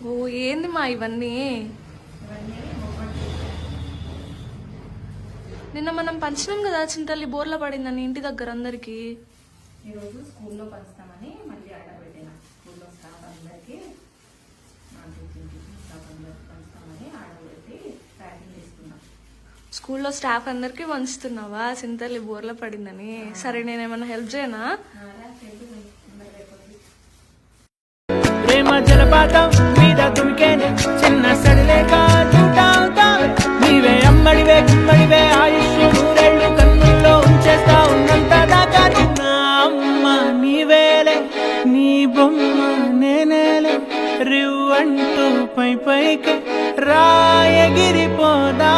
ఓ ఏంది మా ఇవన్నీ? నిన్న మనం పంచినాం కదా చింతల్లి బోర్ల పడిందని ఇంటి దగ్గర అందరికి. ఈరోజు స్కూల్లో పంచుతామని మళ్ళీ ఆర్డర్ పెట్టిన. స్కూల్లో స్టాఫ్ అందరికీ పంచుతామని ఆర్డర్ పెట్టి ప్యాకింగ్ చేసుకున్నాం. స్కూల్లో స్టాఫ్ అందరికి పంచుతున్నావా చింతల్లి బోర్ల పడిందని? సరే నేనేమన్నా హెల్ప్ చేయనా? ప్రేమ జలపాతం మీద తుమికేనే చిన్న సడిలేక చూటావుతా నీవే అమ్మడివే గుమ్మడివే ఆయుష్ నూరేళ్ళు కన్నుల్లో ఉంచేస్తా ఉన్నంత దాకా నా అమ్మ నీవేలే నీ బొమ్మ నేనేలే రివ్వంటూ పై పైకి రాయగిరిపోదా